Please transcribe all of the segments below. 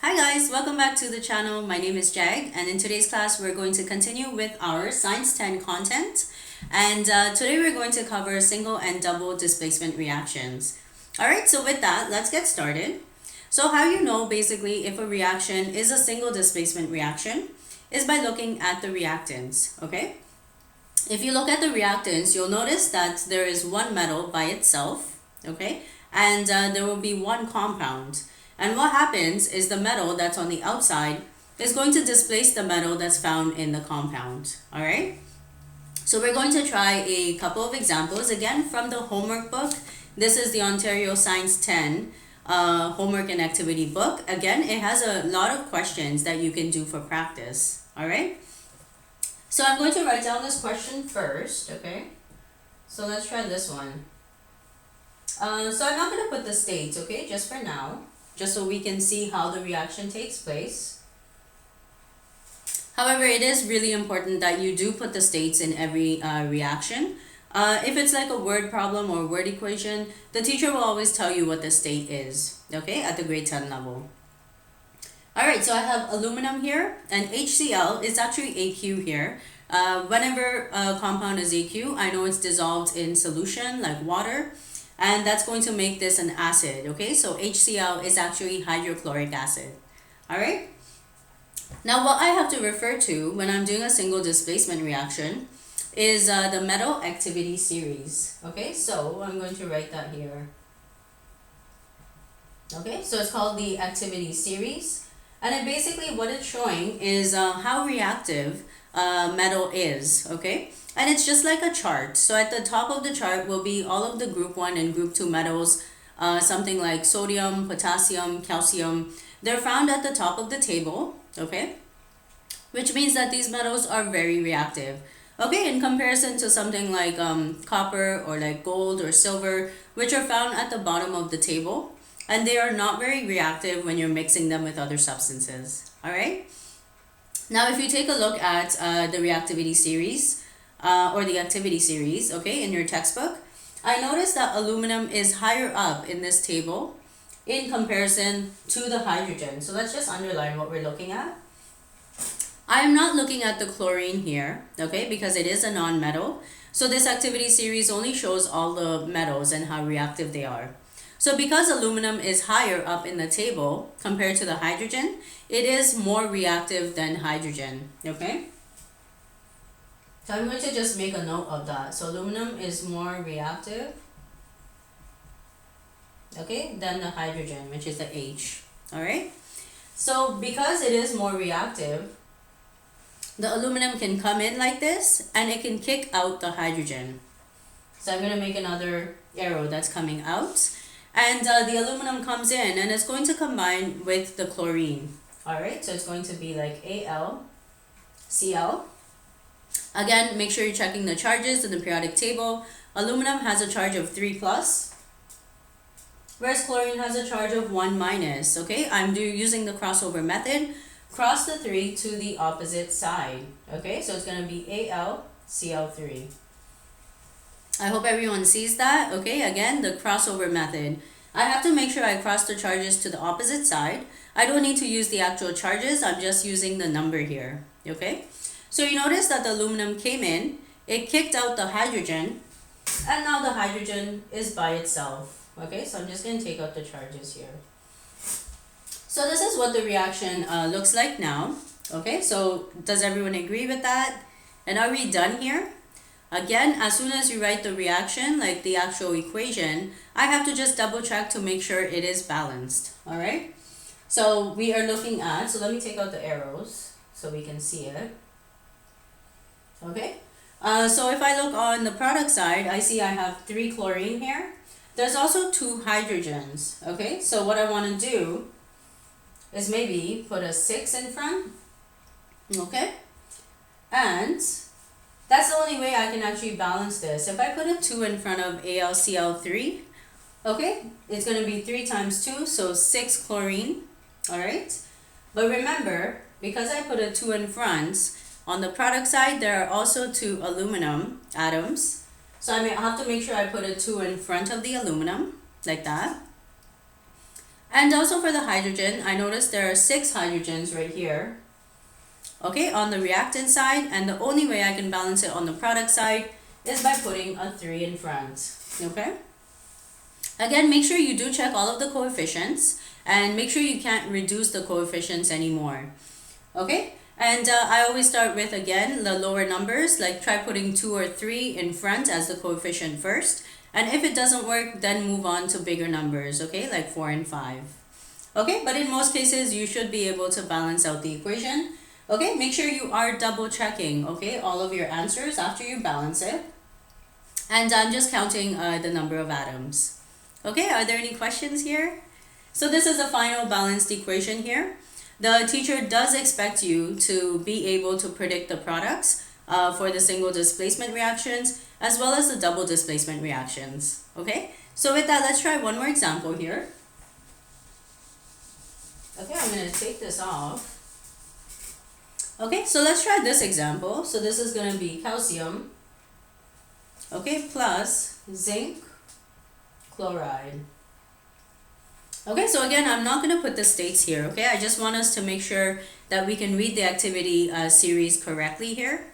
Hi guys, welcome back to the channel. My name is Jag, and in today's class we're going to continue with our Science 10 content. And today we're going to cover single and double displacement reactions. Alright, so with that, let's get started. So how you know basically if a reaction is a single displacement reaction is by looking at the reactants, okay? If you look at the reactants, you'll notice that there is one metal by itself, okay? And there will be one compound. And what happens is the metal that's on the outside is going to displace the metal that's found in the compound, all right? So we're going to try a couple of examples, again, from the homework book. This is the Ontario Science 10 homework and activity book. Again, it has a lot of questions that you can do for practice, all right? So I'm going to write down this question first, okay? So let's try this one. So I'm not going to put the states, okay, just for now, just so we can see how the reaction takes place. However, it is really important that you do put the states in every reaction. If it's like a word problem or word equation, the teacher will always tell you what the state is, okay, at the grade 10 level. Alright, so I have aluminum here, and HCl is actually AQ here. Whenever a compound is AQ, I know it's dissolved in solution like water, and that's going to make this an acid, okay? So HCl is actually hydrochloric acid, all right? Now what I have to refer to when I'm doing a single displacement reaction is the metal activity series, okay? So I'm going to write that here. Okay, so it's called the activity series, and it basically what it's showing is how reactive metal is, okay? And it's just like a chart. So at the top of the chart will be all of the group 1 and group 2 metals, something like sodium, potassium, calcium. They're found at the top of the table, okay? Which means that these metals are very reactive. Okay, in comparison to something like copper or like gold or silver, which are found at the bottom of the table. And they are not very reactive when you're mixing them with other substances, all right? Now, if you take a look at the reactivity series, or the activity series, okay, in your textbook, I noticed that aluminum is higher up in this table in comparison to the hydrogen. So let's just underline what we're looking at. I am not looking at the chlorine here, okay, because it is a non-metal. So this activity series only shows all the metals and how reactive they are. So because aluminum is higher up in the table compared to the hydrogen, it is more reactive than hydrogen, okay? So I'm going to just make a note of that. So aluminum is more reactive, okay, than the hydrogen, which is the H, all right? So because it is more reactive, the aluminum can come in like this and it can kick out the hydrogen. So I'm going to make another arrow that's coming out. And the aluminum comes in and it's going to combine with the chlorine, all right? So it's going to be like AlCl. Again, make sure you're checking the charges in the periodic table. Aluminum has a charge of 3+, whereas chlorine has a charge of 1-, okay? I'm using the crossover method. Cross the 3 to the opposite side, okay? So it's going to be AlCl3. I hope everyone sees that, okay? Again, the crossover method. I have to make sure I cross the charges to the opposite side. I don't need to use the actual charges. I'm just using the number here, okay? So you notice that the aluminum came in, it kicked out the hydrogen, and now the hydrogen is by itself, okay? So I'm just going to take out the charges here. So this is what the reaction looks like now, okay? So does everyone agree with that? And are we done here? Again, as soon as you write the reaction, like the actual equation, I have to just double check to make sure it is balanced, all right? So we are looking at, so let me take out the arrows so we can see it. Okay, so if I look on the product side, I see I have 3 chlorine here. There's also 2 hydrogens, okay? So what I want to do is maybe put a 6 in front, okay? And that's the only way I can actually balance this. If I put a 2 in front of AlCl3, okay, it's going to be 3 times 2, so 6 chlorine, all right? But remember, because I put a 2 in front, on the product side, there are also 2 aluminum atoms. So I have to make sure I put a 2 in front of the aluminum, like that. And also for the hydrogen, I noticed there are 6 hydrogens right here, okay, on the reactant side, and the only way I can balance it on the product side is by putting a 3 in front, okay? Again, make sure you do check all of the coefficients and make sure you can't reduce the coefficients anymore, okay? And I always start with, again, the lower numbers, like try putting 2 or 3 in front as the coefficient first. And if it doesn't work, then move on to bigger numbers, okay, like 4 and 5. Okay, but in most cases, you should be able to balance out the equation. Okay, make sure you are double checking, okay, all of your answers after you balance it. And I'm just counting the number of atoms. Okay, are there any questions here? So this is a final balanced equation here. The teacher does expect you to be able to predict the products for the single displacement reactions as well as the double displacement reactions. Okay, so with that, let's try one more example here. Okay, I'm going to take this off. Okay, so let's try this example. So this is going to be calcium, okay, plus zinc chloride. Okay, so again, I'm not going to put the states here, okay? I just want us to make sure that we can read the activity series correctly here.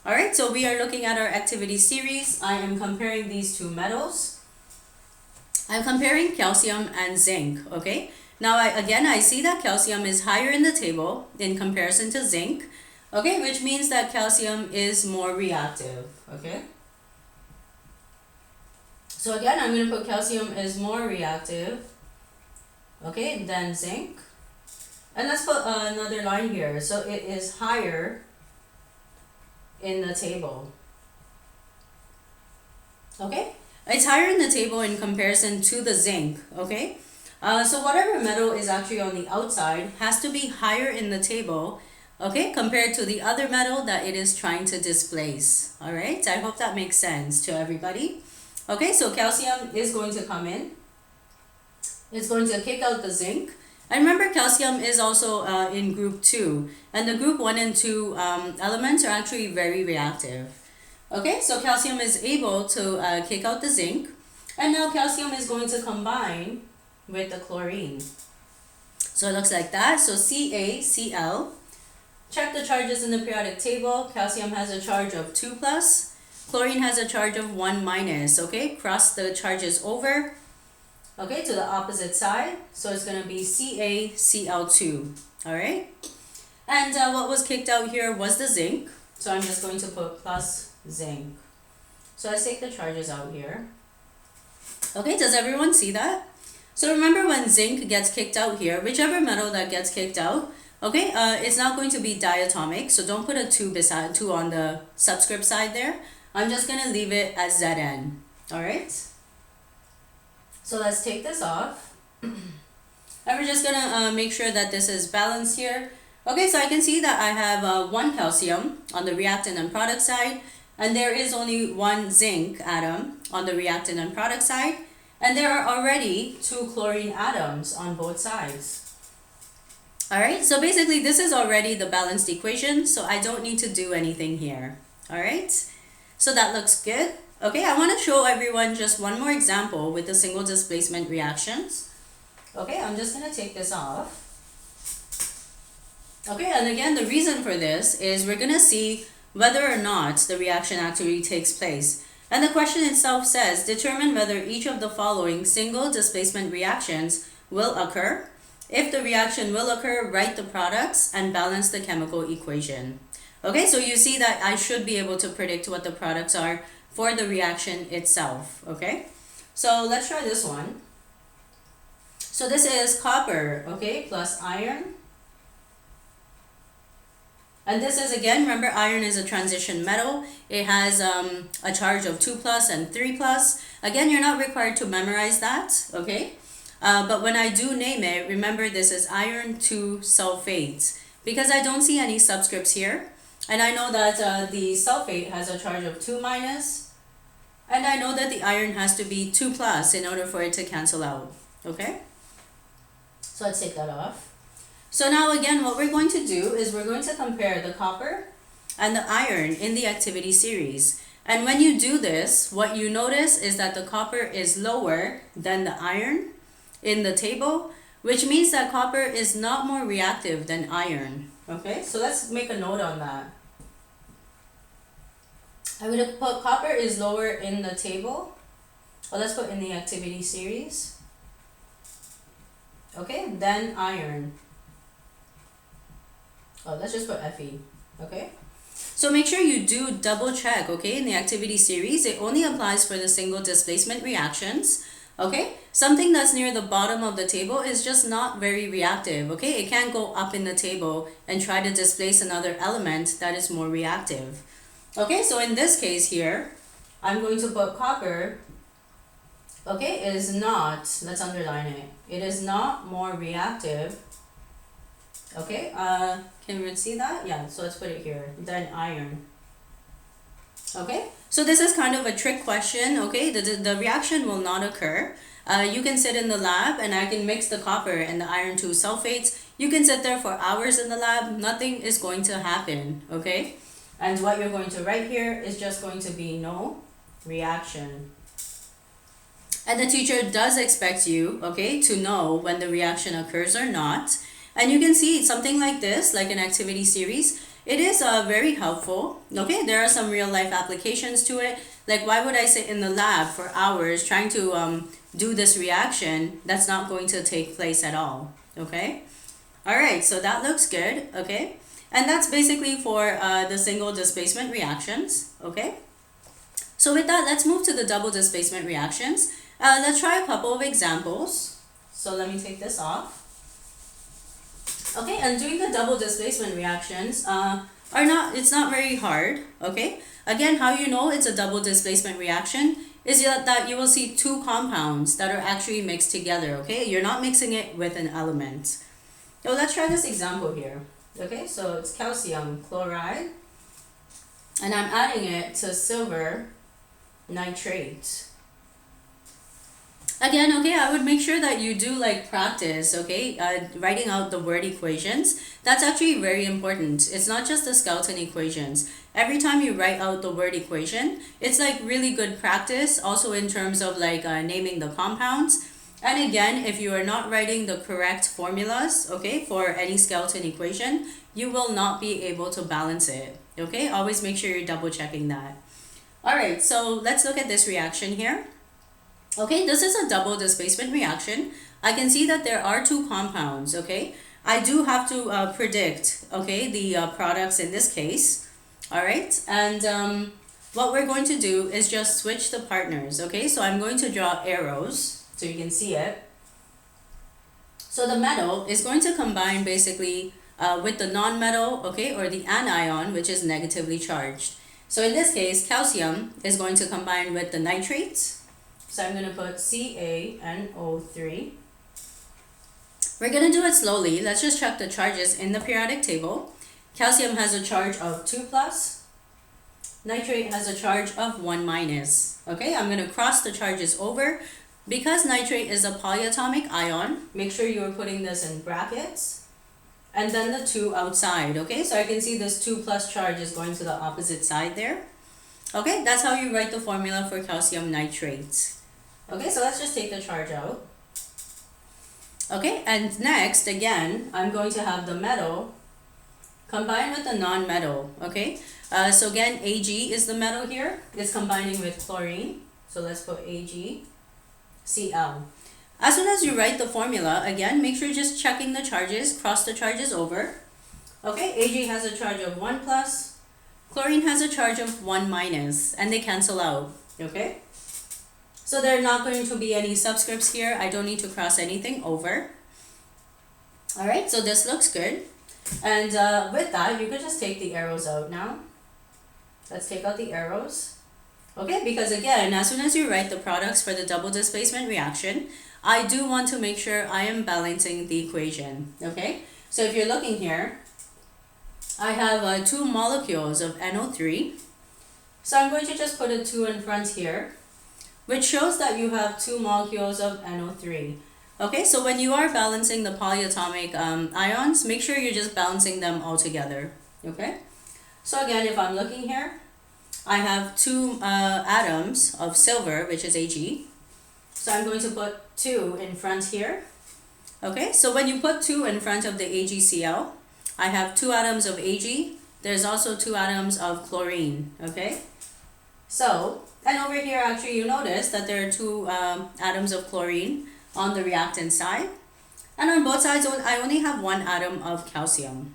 All right, so we are looking at our activity series. I am comparing these two metals. I'm comparing calcium and zinc, okay? Now, I see that calcium is higher in the table in comparison to zinc, okay? Which means that calcium is more reactive, okay? So again, I'm going to put calcium is more reactive, okay, than zinc. And let's put another line here. So it is higher in the table. Okay, it's higher in the table in comparison to the zinc, okay? So whatever metal is actually on the outside has to be higher in the table, okay, compared to the other metal that it is trying to displace. All right, I hope that makes sense to everybody. Okay, so calcium is going to come in. It's going to kick out the zinc. And remember, calcium is also in group 2. And the group 1 and 2 elements are actually very reactive. Okay, so calcium is able to kick out the zinc. And now calcium is going to combine with the chlorine. So it looks like that. So CaCl. Check the charges in the periodic table. Calcium has a charge of 2 plus. Chlorine has a charge of 1 minus. Okay, cross the charges over. Okay, to the opposite side. So it's going to be CaCl2. All right. And what was kicked out here was the zinc. So I'm just going to put plus zinc. So let's take the charges out here. Okay, does everyone see that? So remember, when zinc gets kicked out here, whichever metal that gets kicked out, okay, it's not going to be diatomic. So don't put a 2 beside 2 on the subscript side there. I'm just going to leave it as Zn. All right. So let's take this off. And we're just going to make sure that this is balanced here. Okay, so I can see that I have 1 calcium on the reactant and product side. And there is only 1 zinc atom on the reactant and product side. And there are already 2 chlorine atoms on both sides. All right, so basically this is already the balanced equation. So I don't need to do anything here. All right, so that looks good. Okay, I want to show everyone just one more example with the single displacement reactions. Okay, I'm just going to take this off. Okay, and again, the reason for this is we're going to see whether or not the reaction actually takes place. And the question itself says, determine whether each of the following single displacement reactions will occur. If the reaction will occur, write the products and balance the chemical equation. Okay, so you see that I should be able to predict what the products are for the reaction itself, okay? So let's try this one. So this is copper, okay, plus iron. And this is, again, remember, iron is a transition metal. It has a charge of 2 plus and 3 plus. Again, you're not required to memorize that, okay? But when I do name it, remember this is iron 2 sulfate, because I don't see any subscripts here. And I know that the sulfate has a charge of 2 minus, and I know that the iron has to be 2 plus in order for it to cancel out, okay? So let's take that off. So now again, what we're going to do is we're going to compare the copper and the iron in the activity series. And when you do this, what you notice is that the copper is lower than the iron in the table, which means that copper is not more reactive than iron. Okay, so let's make a note on that. I'm going to put copper is lower in the table. Well, let's put in the activity series. Okay, then iron. Oh, let's just put Fe. Okay. So make sure you do double check, okay, in the activity series. It only applies for the single displacement reactions. Okay, something that's near the bottom of the table is just not very reactive. Okay, it can't go up in the table and try to displace another element that is more reactive. Okay, so in this case here, I'm going to put copper, okay, is not, let's underline it, it is not more reactive. Okay, can we see that? Yeah, so let's put it here, than iron. Okay, so this is kind of a trick question, okay? The reaction will not occur. You can sit in the lab and I can mix the copper and the iron 2 sulfates. You can sit there for hours in the lab, nothing is going to happen, okay? And what you're going to write here is just going to be no reaction. And the teacher does expect you, okay, to know when the reaction occurs or not. And you can see something like this, like an activity series. It is very helpful, okay? There are some real life applications to it. Like, why would I sit in the lab for hours trying to do this reaction that's not going to take place at all, okay? All right, so that looks good, okay? And that's basically for the single displacement reactions, okay? So with that, let's move to the double displacement reactions. Let's try a couple of examples. So let me take this off. Okay, and doing the double displacement reactions it's not very hard, okay? Again, how you know it's a double displacement reaction is that you will see two compounds that are actually mixed together, okay? You're not mixing it with an element. So let's try this example here. Okay, so it's calcium chloride, and I'm adding it to silver nitrate. Again, okay, I would make sure that you do like practice, okay, writing out the word equations. That's actually very important. It's not just the skeleton equations. Every time you write out the word equation, it's like really good practice, also in terms of like naming the compounds. And again, if you are not writing the correct formulas, okay, for any skeleton equation, you will not be able to balance it, okay? Always make sure you're double checking that. All right, so let's look at this reaction here. Okay, this is a double displacement reaction. I can see that there are two compounds, okay? I do have to predict, okay, the products in this case, all right? And what we're going to do is just switch the partners, okay? So I'm going to draw arrows so you can see it. So the metal is going to combine basically with the non-metal, okay, or the anion, which is negatively charged. So in this case, calcium is going to combine with the nitrates. So I'm going to put CaNO3. We're going to do it slowly. Let's just check the charges in the periodic table. Calcium has a charge of 2+. Nitrate has a charge of 1-. Okay, I'm going to cross the charges over. Because nitrate is a polyatomic ion, make sure you are putting this in brackets. And then the 2 outside, okay? So I can see this 2+ charge is going to the opposite side there. Okay, that's how you write the formula for calcium nitrate. Okay, so let's just take the charge out. Okay, and next, again, I'm going to have the metal combine with the non-metal, okay? So again, Ag is the metal here. It's combining with chlorine. So let's put AgCl. As soon as you write the formula, again, make sure you're just checking the charges, cross the charges over. Okay, Ag has a charge of 1+, chlorine has a charge of 1-, and they cancel out, okay? So there are not going to be any subscripts here. I don't need to cross anything over. All right, so this looks good. And with that, you could just take the arrows out now. Let's take out the arrows. Okay, because again, as soon as you write the products for the double displacement reaction, I do want to make sure I am balancing the equation, okay? So if you're looking here, I have 2 molecules of NO3. So I'm going to just put a 2 in front here, which shows that you have 2 molecules of NO3. Okay, so when you are balancing the polyatomic ions, make sure you're just balancing them all together, okay? So again, if I'm looking here, I have 2 atoms of silver, which is Ag. So I'm going to put 2 in front here. Okay, so when you put 2 in front of the AgCl, I have 2 atoms of Ag. There's also 2 atoms of chlorine, okay? So, and over here actually you notice that there are 2 atoms of chlorine on the reactant side. And on both sides, I only have 1 atom of calcium.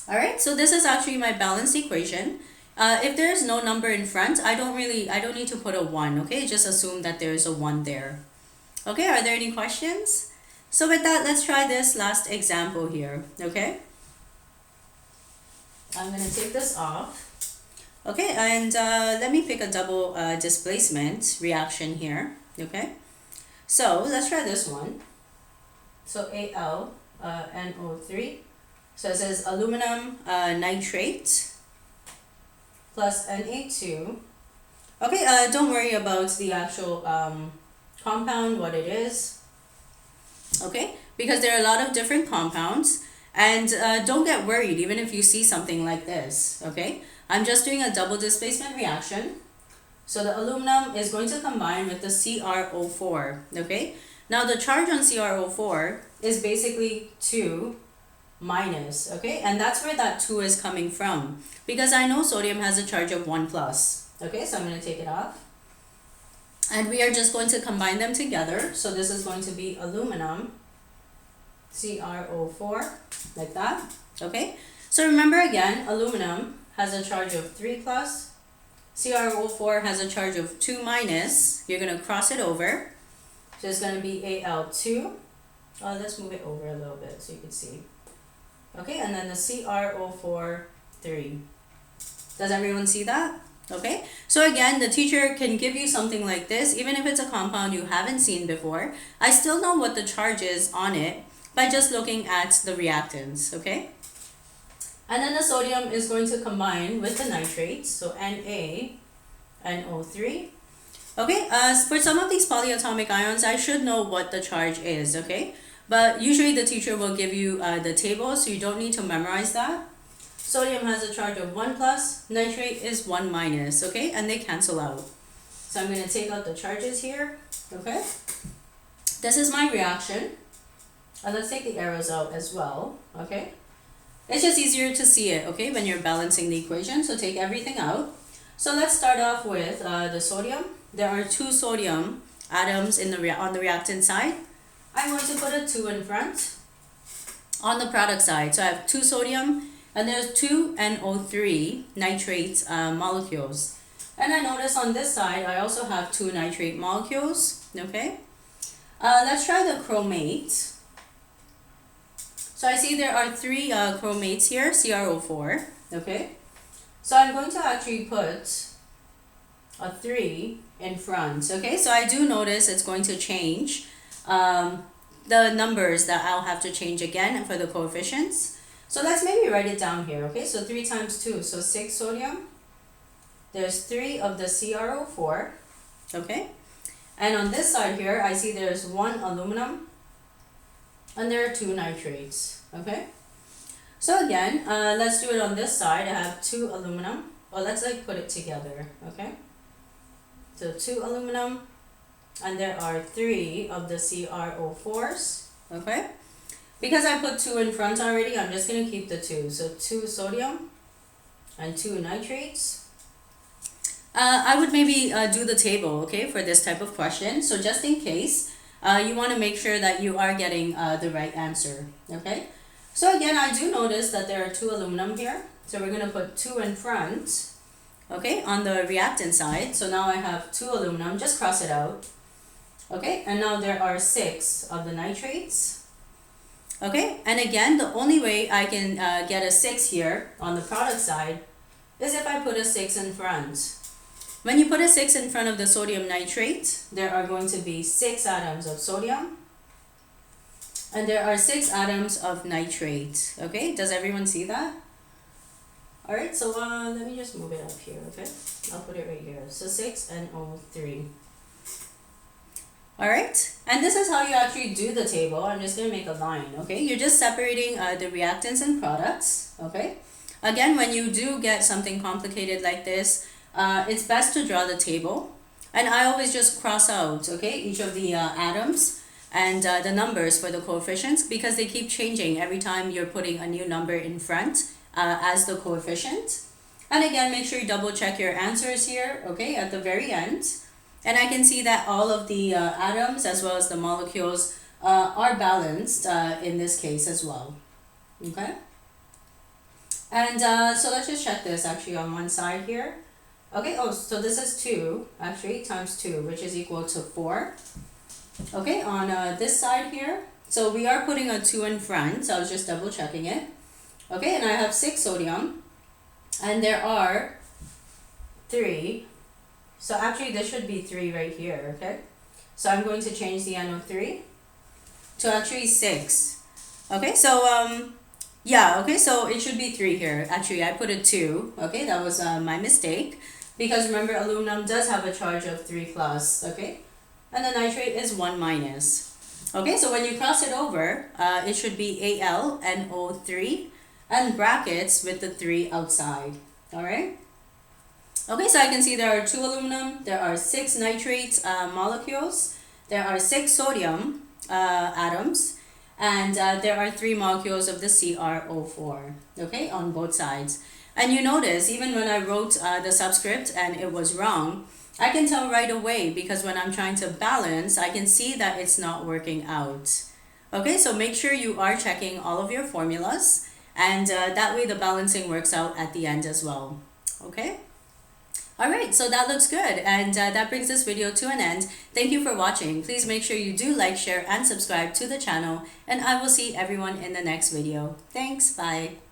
Alright, so this is actually my balanced equation. If there's no number in front, I don't need to put a 1, okay? Just assume that there's a 1 there. Okay, are there any questions? So with that, let's try this last example here, okay? I'm going to take this off. Okay, and let me pick a double displacement reaction here, okay? So let's try this one. So AlNO3. So it says aluminum nitrate plus Na2. Okay, don't worry about the actual compound, what it is. Okay, because there are a lot of different compounds, and don't get worried even if you see something like this. Okay, I'm just doing a double displacement reaction. So the aluminum is going to combine with the CrO4. Okay, now the charge on CrO4 is basically 2 minus, okay, and that's where that 2 is coming from, because I know sodium has a charge of 1 plus. Okay, so I'm going to take it off, and we are just going to combine them together. So this is going to be aluminum CrO4, like that. Okay, so remember again, aluminum has a charge of 3 plus, CrO4 has a charge of 2 minus. You're going to cross it over, so it's going to be Al2. Let's move it over a little bit so you can see. Okay, and then the CrO4 3. Does everyone see that? Okay, so again, the teacher can give you something like this, even if it's a compound you haven't seen before. I still know what the charge is on it by just looking at the reactants, okay? And then the sodium is going to combine with the nitrates, so NaNO3. Okay, for some of these polyatomic ions, I should know what the charge is, okay? But usually the teacher will give you the table, so you don't need to memorize that. Sodium has a charge of 1 plus, nitrate is 1 minus, okay? And they cancel out. So I'm going to take out the charges here, okay? This is my reaction. And let's take the arrows out as well, okay? It's just easier to see it, okay, when you're balancing the equation. So take everything out. So let's start off with the sodium. There are 2 sodium atoms on the reactant side. I'm going to put a 2 in front on the product side. So I have 2 sodium, and there's 2 NO3 nitrate molecules. And I notice on this side, I also have 2 nitrate molecules, okay? Let's try the chromate. So I see there are 3 chromates here, CrO4, okay? So I'm going to actually put a 3 in front, okay? So I do notice it's going to change the numbers that I'll have to change again for the coefficients. So let's maybe write it down here, okay? So 3 times 2, so 6 sodium. There's 3 of the CrO4, okay? And on this side here, I see there's 1 aluminum, and there are 2 nitrates, okay? So again, let's do it on this side. I have 2 aluminum. Well, let's like put it together, okay? So 2 aluminum, and there are 3 of the CrO4s, okay? Because I put 2 in front already, I'm just going to keep the 2. So 2 sodium and 2 nitrates. I would maybe do the table, okay, for this type of question. So just in case, you want to make sure that you are getting the right answer, okay? So again, I do notice that there are 2 aluminum here. So we're going to put 2 in front, okay, on the reactant side. So now I have 2 aluminum, just cross it out, okay? And now there are 6 of the nitrates. Okay, and again, the only way I can get a 6 here on the product side is if I put a 6 in front. When you put a 6 in front of the sodium nitrate, there are going to be 6 atoms of sodium, and there are 6 atoms of nitrate. Okay, does everyone see that? Alright, so let me just move it up here, okay? I'll put it right here. So 6NO3. Alright, and this is how you actually do the table. I'm just going to make a line, okay? You're just separating the reactants and products, okay? Again, when you do get something complicated like this, it's best to draw the table. And I always just cross out, okay, each of the atoms. and the numbers for the coefficients, because they keep changing every time you're putting a new number in front as the coefficient. And again, make sure you double check your answers here, okay, at the very end. And I can see that all of the atoms as well as the molecules are balanced in this case as well, okay? And so let's just check this actually on one side here. Okay, oh, so this is 2, actually, times 2, which is equal to 4. Okay, on this side here, so we are putting a 2 in front, so I was just double checking it. Okay, and I have 6 sodium, and there are 3. So actually this should be 3 right here, okay? So I'm going to change the NO3 to actually 6. Okay, so yeah, okay, so it should be 3 here. Actually, I put a 2, okay? That was my mistake. Because remember, aluminum does have a charge of 3 plus, okay? And the nitrate is 1 minus. Okay, so when you cross it over, it should be AlNO3 and brackets with the 3 outside, all right? Okay, so I can see there are 2 aluminum, there are 6 nitrate molecules, there are 6 sodium atoms, and there are 3 molecules of the CrO4, okay, on both sides. And you notice, even when I wrote the subscript and it was wrong, I can tell right away, because when I'm trying to balance, I can see that it's not working out. Okay, so make sure you are checking all of your formulas, and that way the balancing works out at the end as well. Okay? Alright, so that looks good, and that brings this video to an end. Thank you for watching. Please make sure you do like, share, and subscribe to the channel, and I will see everyone in the next video. Thanks, bye!